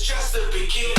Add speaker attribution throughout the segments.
Speaker 1: is just the beginning.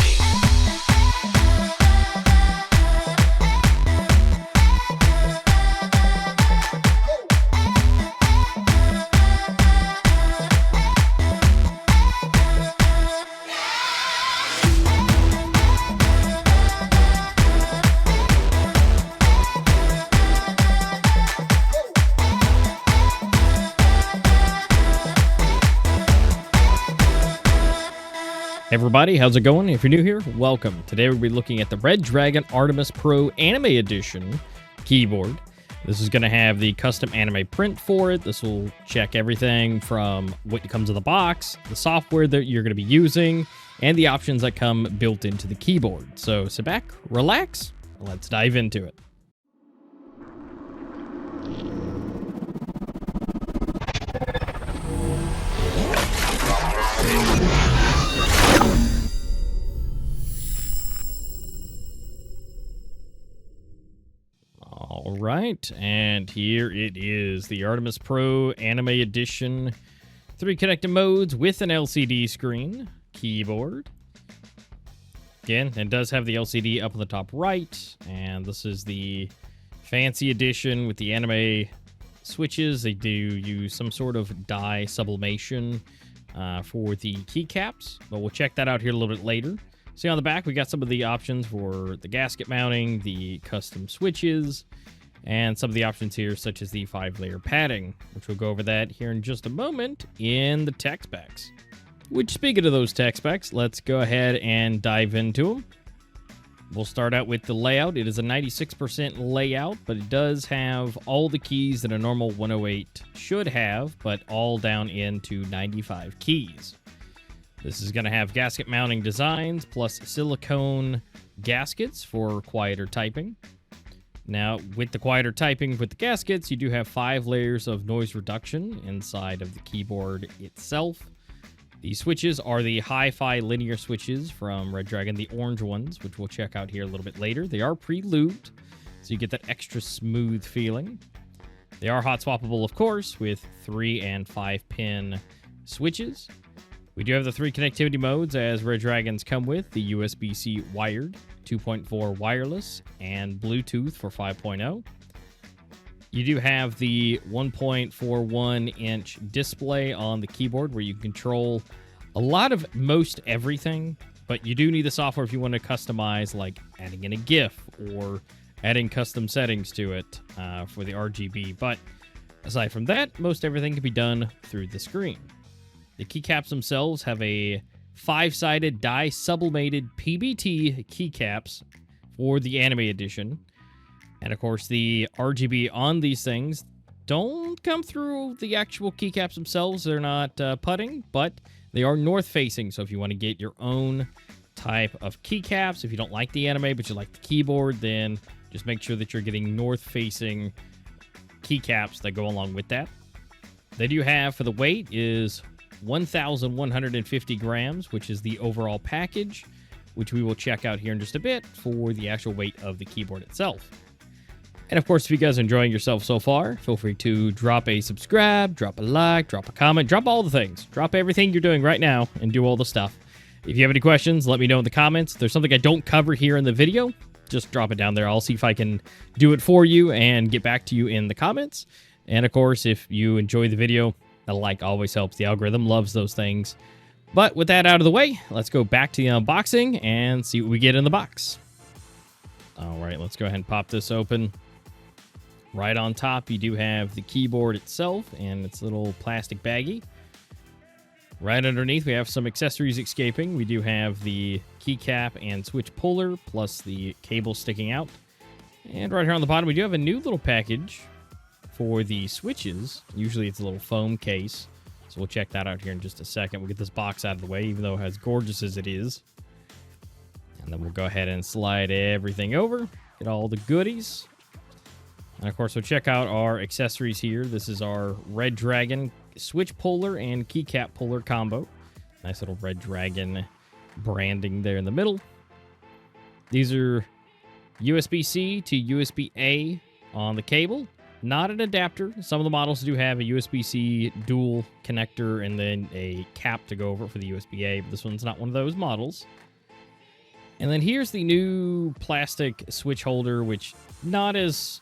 Speaker 2: Hey everybody, how's it going? If you're new here, welcome. Today we'll be looking at the Redragon Artemis Pro Anime Edition keyboard. This is going to have the custom anime print for it. This will check everything from what comes in the box, the software that you're going to be using, and the options that come built into the keyboard. So sit back, relax, and let's dive into it. All right, and here it is, the Artemis Pro Anime Edition. 3 connected modes with an LCD screen keyboard. Again, it does have the LCD up on the top right, and this is the fancy edition with the anime switches. They do use some sort of dye sublimation for the keycaps, but we'll check that out here a little bit later. See on the back, we got some of the options for the gasket mounting, the custom switches, and some of the options here, such as the 5-layer padding, which we'll go over that here in just a moment in the tech specs. Which, speaking of those tech specs, let's go ahead and dive into them. We'll start out with the layout. It is a 96% layout, but it does have all the keys that a normal 108 should have, but all down into 95 keys. This is going to have gasket mounting designs plus silicone gaskets for quieter typing. Now, with the quieter typing with the gaskets, you do have 5 layers of noise reduction inside of the keyboard itself. The switches are the hi-fi linear switches from Redragon, the orange ones, which we'll check out here a little bit later. They are pre-lubed, so you get that extra smooth feeling. They are hot-swappable, of course, with 3 and 5-pin switches. We do have the 3 connectivity modes as Redragons come with, the USB-C wired, 2.4 wireless, and Bluetooth for 5.0. You do have the 1.41-inch display on the keyboard where you can control most everything, but you do need the software if you want to customize, like adding in a GIF or adding custom settings to it for the RGB. But aside from that, most everything can be done through the screen. The keycaps themselves have a 5-sided dye sublimated PBT keycaps for the anime edition. And of course, the RGB on these things don't come through the actual keycaps themselves. They're not putting, but they are north facing. So if you want to get your own type of keycaps, if you don't like the anime, but you like the keyboard, then just make sure that you're getting north facing keycaps that go along with that. They do have, for the weight, is 1,150 grams, which is the overall package, which we will check out here in just a bit for the actual weight of the keyboard itself. And of course, if you guys are enjoying yourself so far, feel free to drop a subscribe, drop a like, drop a comment, drop all the things. Drop everything you're doing right now and do all the stuff. If you have any questions, let me know in the comments. If there's something I don't cover here in the video, just drop it down there. I'll see if I can do it for you and get back to you in the comments. And of course, if you enjoy the video, a like always helps. The algorithm loves those things. But with that out of the way, let's go back to the unboxing and see what we get in the box. All right, let's go ahead and pop this open. Right on top, you do have the keyboard itself and its little plastic baggie. Right underneath, we have some accessories escaping. We do have the keycap and switch puller, plus the cable sticking out. And right here on the bottom, we do have a new little package for the switches. Usually it's a little foam case, so we'll check that out here in just a second. We'll get this box out of the way, even though as gorgeous as it is. And then we'll go ahead and slide everything over, get all the goodies. And of course, we'll check out our accessories here. This is our Redragon switch puller and keycap puller combo. Nice little Redragon branding there in the middle. These are USB-C to USB-A on the cable. not an adapter. Some of the models do have a USB-C dual connector and then a cap to go over for the USB-A, but this one's not one of those models. And then here's the new plastic switch holder, which not as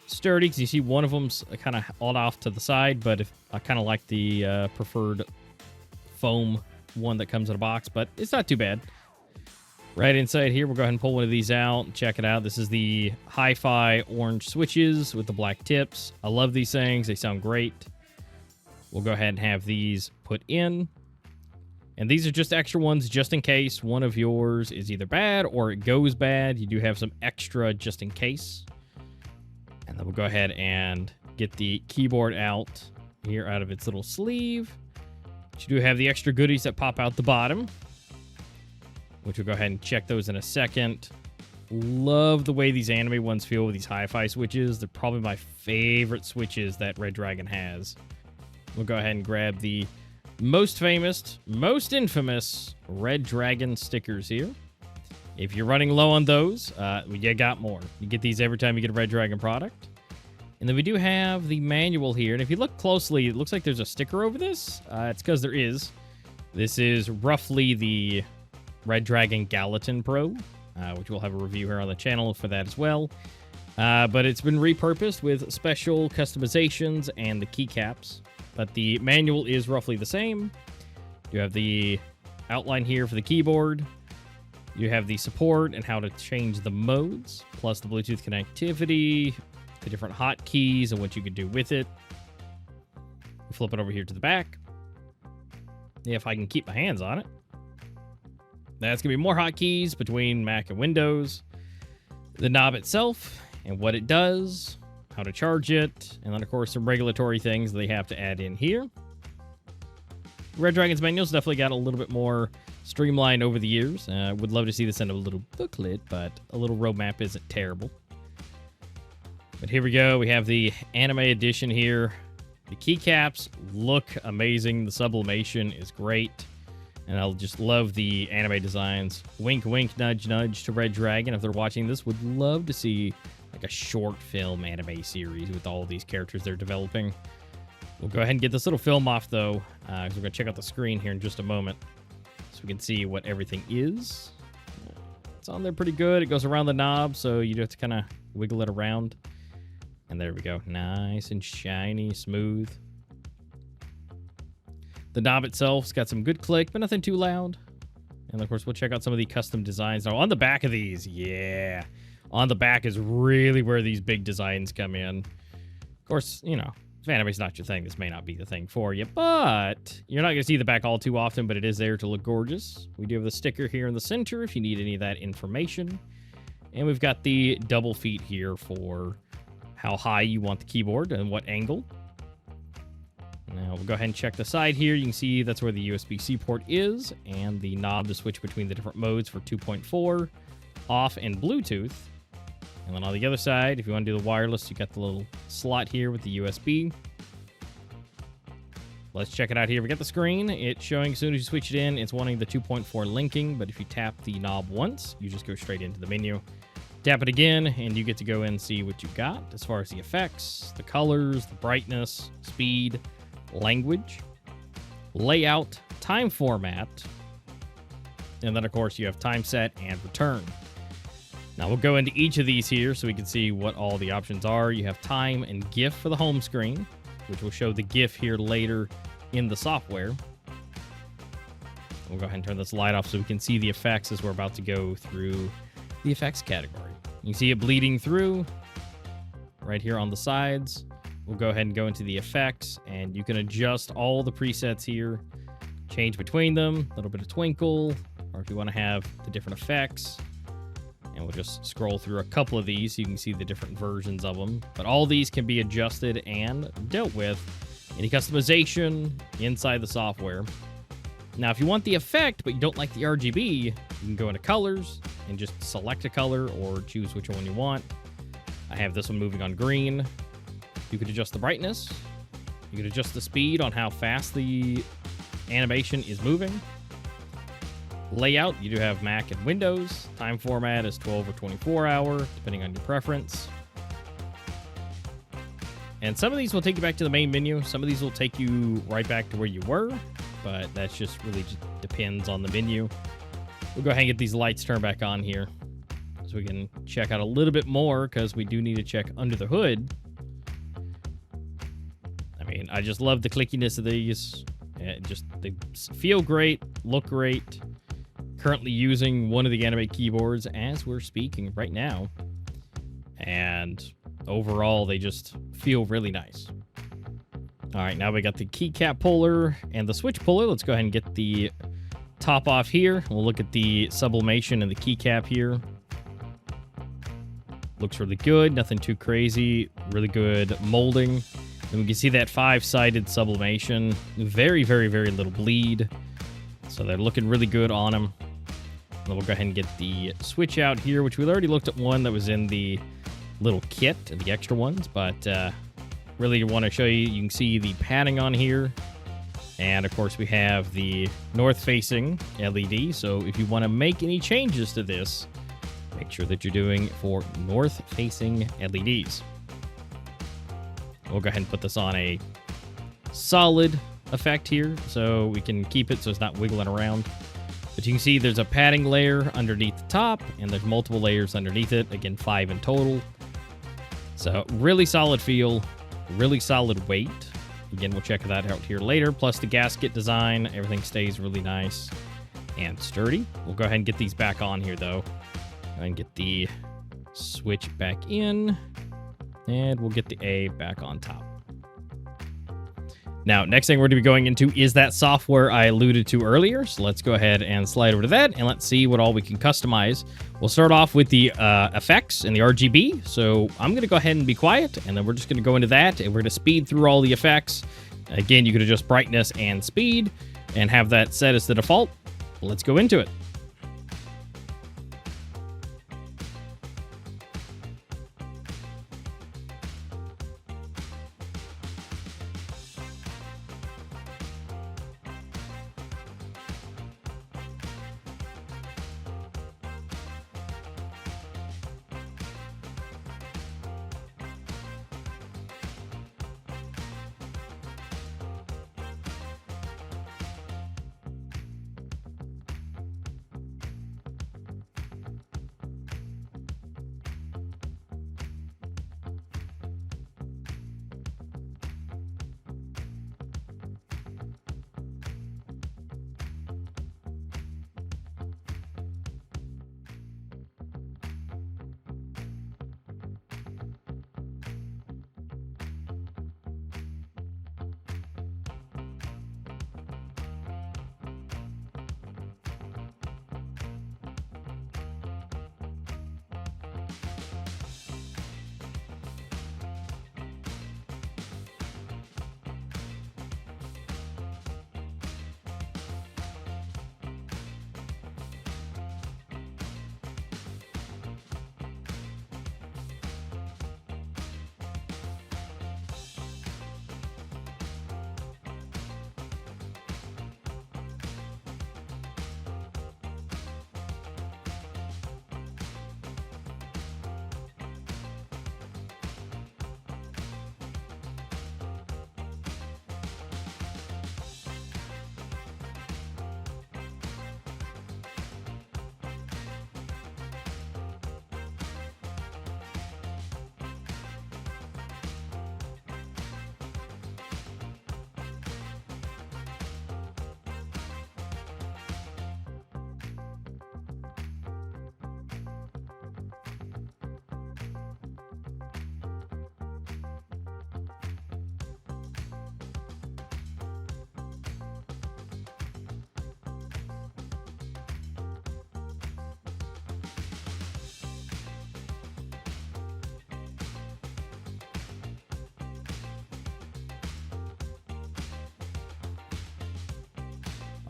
Speaker 2: sturdy because you see one of them's kind of hauled off to the side, but I kind of like the preferred foam one that comes in a box, but it's not too bad. Right inside here, we'll go ahead and pull one of these out and check it out. This is the hi-fi orange switches with the black tips. I love these things. They sound great. We'll go ahead and have these put in. And these are just extra ones just in case one of yours is either bad or it goes bad. You do have some extra just in case. And then we'll go ahead and get the keyboard out here out of its little sleeve. But you do have the extra goodies that pop out the bottom, which we'll go ahead and check those in a second. Love the way these anime ones feel with these hi-fi switches. They're probably my favorite switches that Redragon has. We'll go ahead and grab the most famous, most infamous Redragon stickers here. If you're running low on those, you got more. You get these every time you get a Redragon product. And then we do have the manual here. And if you look closely, it looks like there's a sticker over this. It's because there is. This is roughly the Redragon Gallatin Pro, which we'll have a review here on the channel for that as well. But it's been repurposed with special customizations and the keycaps. But the manual is roughly the same. You have the outline here for the keyboard. You have the support and how to change the modes, plus the Bluetooth connectivity, the different hotkeys and what you can do with it. Flip it over here to the back. Yeah, if I can keep my hands on it. That's going to be more hotkeys between Mac and Windows. The knob itself and what it does, how to charge it, and then, of course, some regulatory things they have to add in here. Redragon's manual's definitely got a little bit more streamlined over the years. Would love to see this in a little booklet, but a little roadmap isn't terrible. But here we go. We have the anime edition here. The keycaps look amazing. The sublimation is great. And I'll just love the anime designs. Wink, wink, nudge, nudge to Redragon. If they're watching this, would love to see like a short film anime series with all of these characters they're developing. We'll go ahead and get this little film off, though, because we're going to check out the screen here in just a moment so we can see what everything is. It's on there pretty good. It goes around the knob, so you have to kind of wiggle it around. And there we go. Nice and shiny, smooth. The knob itself's got some good click, but nothing too loud. And, of course, we'll check out some of the custom designs. Now, on the back of these, yeah. On the back is really where these big designs come in. Of course, you know, if anime's not your thing, this may not be the thing for you. But you're not going to see the back all too often, but it is there to look gorgeous. We do have the sticker here in the center if you need any of that information. And we've got the double feet here for how high you want the keyboard and what angle. Now, we'll go ahead and check the side here. You can see that's where the USB-C port is, and the knob to switch between the different modes for 2.4, off, and Bluetooth. And then on the other side, if you want to do the wireless, you got the little slot here with the USB. Let's check it out here. We got the screen. It's showing as soon as you switch it in, it's wanting the 2.4 linking, but if you tap the knob once, you just go straight into the menu. Tap it again, and you get to go in and see what you got as far as the effects, the colors, the brightness, speed, language, layout, time format, and then, of course, you have time set and return. Now, we'll go into each of these here so we can see what all the options are. You have time and GIF for the home screen, which will show the GIF here later in the software. We'll go ahead and turn this light off so we can see the effects as we're about to go through the effects category. You can see it bleeding through right here on the sides. We'll go ahead and go into the effects, and you can adjust all the presets here, change between them, a little bit of twinkle, or if you want to have the different effects. And we'll just scroll through a couple of these so you can see the different versions of them. But all these can be adjusted and dealt with. Any customization inside the software. Now, if you want the effect, but you don't like the RGB, you can go into colors and just select a color or choose which one you want. I have this one moving on green. You could adjust the brightness. You could adjust the speed on how fast the animation is moving. Layout, you do have Mac and Windows. Time format is 12 or 24 hour, depending on your preference. And some of these will take you back to the main menu. Some of these will take you right back to where you were, but that's just really just depends on the menu. We'll go ahead and get these lights turned back on here so we can check out a little bit more, because we do need to check under the hood. I mean, I just love the clickiness of these. They feel great, look great. Currently using one of the Anime keyboards as we're speaking right now. And overall, they just feel really nice. All right, now we got the keycap puller and the switch puller. Let's go ahead and get the top off here. We'll look at the sublimation and the keycap here. Looks really good, nothing too crazy. Really good molding. And we can see that 5-sided sublimation. Very, very, very little bleed. So they're looking really good on them. And we'll go ahead and get the switch out here, which we already looked at one that was in the little kit, the extra ones, but really want to show you. You can see the padding on here, and of course we have the north-facing LED. So if you want to make any changes to this, make sure that you're doing for north-facing LEDs. We'll go ahead and put this on a solid effect here, so we can keep it so it's not wiggling around. But you can see there's a padding layer underneath the top, and there's multiple layers underneath it. Again, 5 in total. So really solid feel, really solid weight. Again, we'll check that out here later. Plus the gasket design, everything stays really nice and sturdy. We'll go ahead and get these back on here though. And get the switch back in. And we'll get the A back on top. Now, next thing we're going to be going into is that software I alluded to earlier. So let's go ahead and slide over to that, and let's see what all we can customize. We'll start off with the effects and the RGB. So I'm going to go ahead and be quiet, and then we're just going to go into that, and we're going to speed through all the effects. Again, you can adjust brightness and speed and have that set as the default. Let's go into it.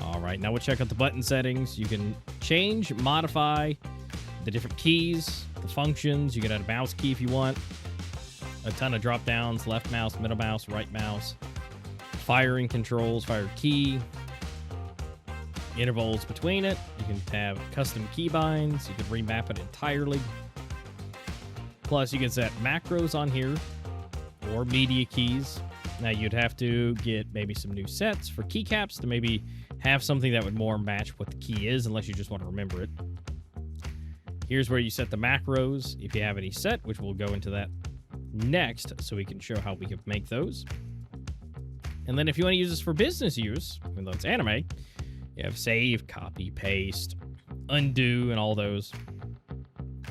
Speaker 2: All right, now we'll check out the button settings. You can change, modify the different keys, the functions. You can add a mouse key if you want. A ton of drop downs, left mouse, middle mouse, right mouse. Firing controls, fire key. Intervals between it. You can have custom keybinds. You can remap it entirely. Plus, you can set macros on here. or media keys. Now, you'd have to get maybe some new sets for keycaps to maybe have something that would more match what the key is, unless you just want to remember it. Here's where you set the macros, if you have any set, which we'll go into that next, so we can show how we can make those. And then if you want to use this for business use, even though it's anime, you have save, copy, paste, undo, and all those.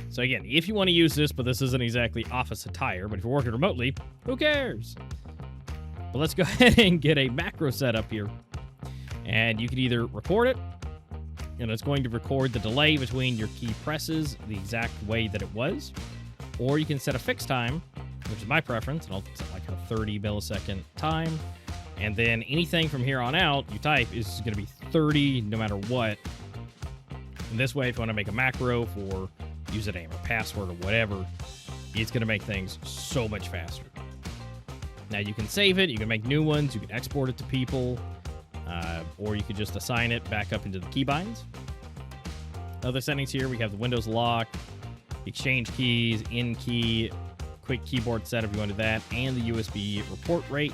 Speaker 2: So again, if you want to use this, but this isn't exactly office attire, but if you're working remotely, who cares? But let's go ahead and get a macro set up here. And you can either record it, and it's going to record the delay between your key presses the exact way that it was, or you can set a fixed time, which is my preference, and I'll set like a 30 millisecond time. And then anything from here on out you type is going to be 30 no matter what. And this way, if you want to make a macro for username or password or whatever, it's going to make things so much faster. Now, you can save it, you can make new ones, you can export it to people, or you could just assign it back up into the keybinds. Other settings here, we have the Windows lock, exchange keys, in key, quick keyboard setup if you want to do that, and the USB report rate.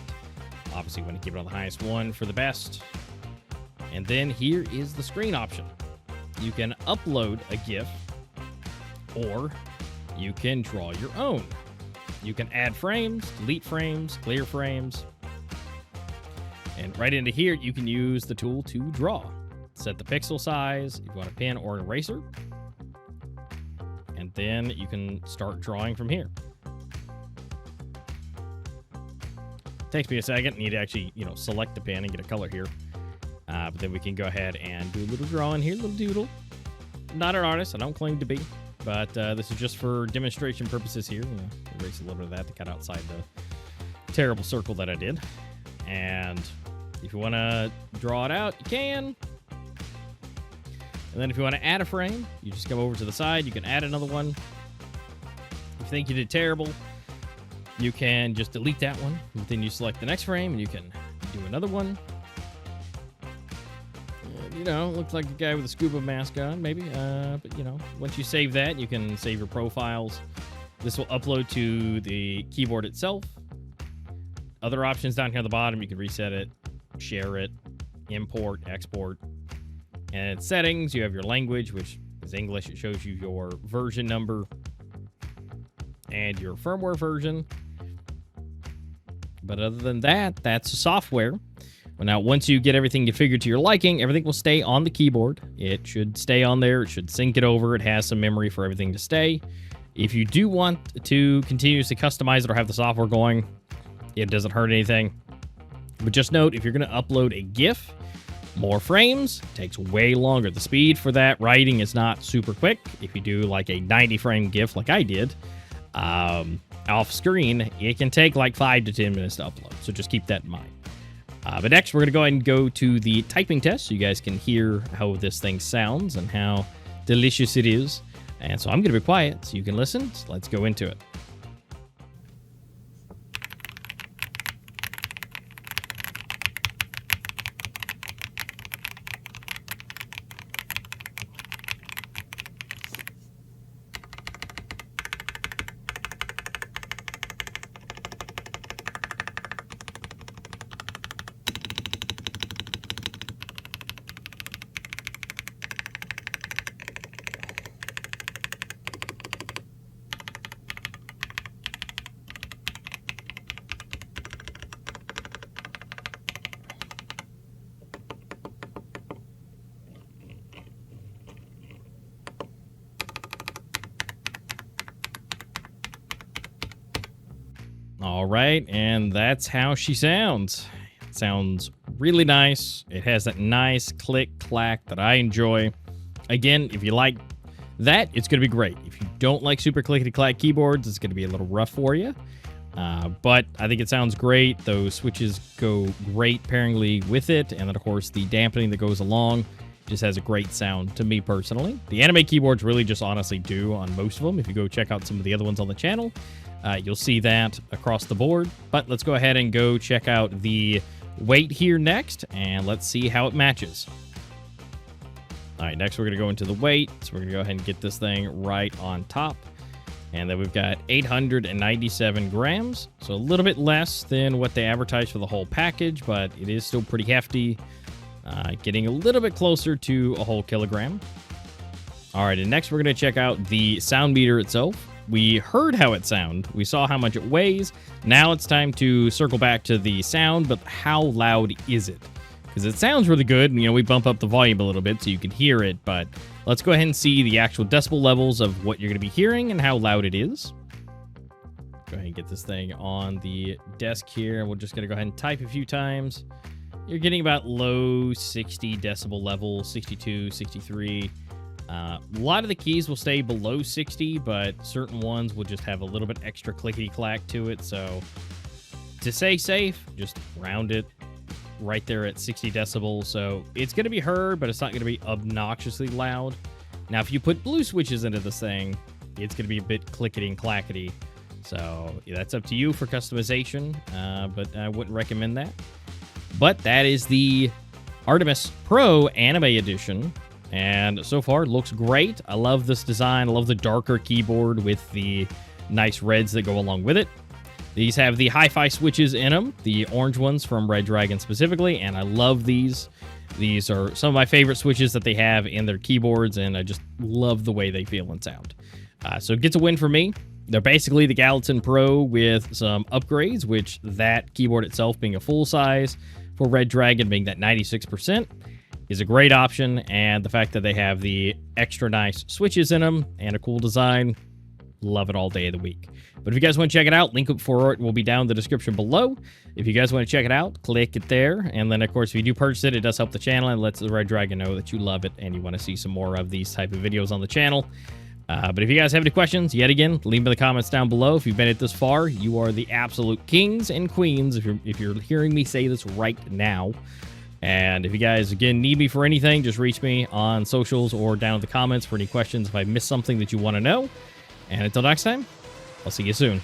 Speaker 2: Obviously, you want to keep it on the highest one for the best. And then here is the screen option. You can upload a GIF, or you can draw your own. You can add frames, delete frames, clear frames. And right into here, you can use the tool to draw. Set the pixel size, if you want a pen or an eraser. And then you can start drawing from here. Takes me a second. Need to actually, select the pen and get a color here. But then we can go ahead and do a little drawing here, a little doodle. Not an artist, I don't claim to be. But this is just for demonstration purposes here. Erase a little bit of that to cut outside the terrible circle that I did. And if you want to draw it out, you can. And then if you want to add a frame, you just come over to the side. You can add another one. If you think you did terrible, you can just delete that one. But then you select the next frame, and you can do another one. Looks like a guy with a scuba mask on, maybe. But, once you save that, you can save your profiles. This will upload to the keyboard itself. Other options down here at the bottom, you can reset it, share it, import, export. And settings, you have your language, which is English. It shows you your version number and your firmware version. But other than that, that's software. Well, now, once you get everything configured to your liking, everything will stay on the keyboard. It should stay on there. It should sync it over. It has some memory for everything to stay. If you do want to continuously customize it or have the software going, it doesn't hurt anything. But just note, if you're going to upload a GIF, more frames, takes way longer. The speed for that writing is not super quick. If you do like a 90-frame GIF like I did, off screen, it can take like 5 to 10 minutes to upload. So just keep that in mind. But next, we're going to go ahead and go to the typing test so you guys can hear how this thing sounds and how delicious it is. And so I'm going to be quiet so you can listen. So let's go into it. All right, and that's how she sounds. It sounds really nice. It has that nice click-clack that I enjoy. Again, if you like that, it's going to be great. If you don't like super clickety-clack keyboards, it's going to be a little rough for you. But I think it sounds great. Those switches go great pairingly with it. And then, of course, the dampening that goes along just has a great sound to me personally. The anime keyboards really just honestly do on most of them. If you go check out some of the other ones on the channel, you'll see that across the board. But let's go ahead and go check out the weight here next, and let's see how it matches. All right, next we're going to go into the weight. So we're going to go ahead and get this thing right on top. And then we've got 897 grams, so a little bit less than what they advertise for the whole package, but it is still pretty hefty, getting a little bit closer to a whole kilogram. All right, and next we're going to check out the sound meter itself. We heard how it sounds. We saw how much it weighs. Now it's time to circle back to the sound, but how loud is it? Because it sounds really good. You know, we bump up the volume a little bit so you can hear it, but let's go ahead and see the actual decibel levels of what you're going to be hearing and how loud it is. Go ahead and get this thing on the desk here. We're just going to go ahead and type a few times. You're getting about low 60 decibel level, 62, 63. A lot of the keys will stay below 60, but certain ones will just have a little bit extra clickety-clack to it. So to stay safe, just round it right there at 60 decibels. So it's going to be heard, but it's not going to be obnoxiously loud. Now, if you put blue switches into this thing, it's going to be a bit clickety and clackety. So yeah, that's up to you for customization, but I wouldn't recommend that. But that is the Artemis Pro Anime Edition. And so far, it looks great. I love this design. I love the darker keyboard with the nice reds that go along with it. These have the hi-fi switches in them, the orange ones from Redragon specifically, and I love these. These are some of my favorite switches that they have in their keyboards, and I just love the way they feel and sound. So it gets a win for me. They're basically the Gallatin Pro with some upgrades, which that keyboard itself being a full size for Redragon being that 96%. Is a great option, and the fact that they have the extra nice switches in them and a cool design, love it all day of the week. But if you guys want to check it out, link up for it will be down in the description below. If you guys want to check it out, click it there. And then, of course, if you do purchase it, it does help the channel and lets the Redragon know that you love it and you want to see some more of these type of videos on the channel. But if you guys have any questions, yet again, leave them in the comments down below. If you've been it this far, you are the absolute kings and queens if you're hearing me say this right now. And if you guys, again, need me for anything, just reach me on socials or down in the comments for any questions if I missed something that you want to know. And until next time, I'll see you soon.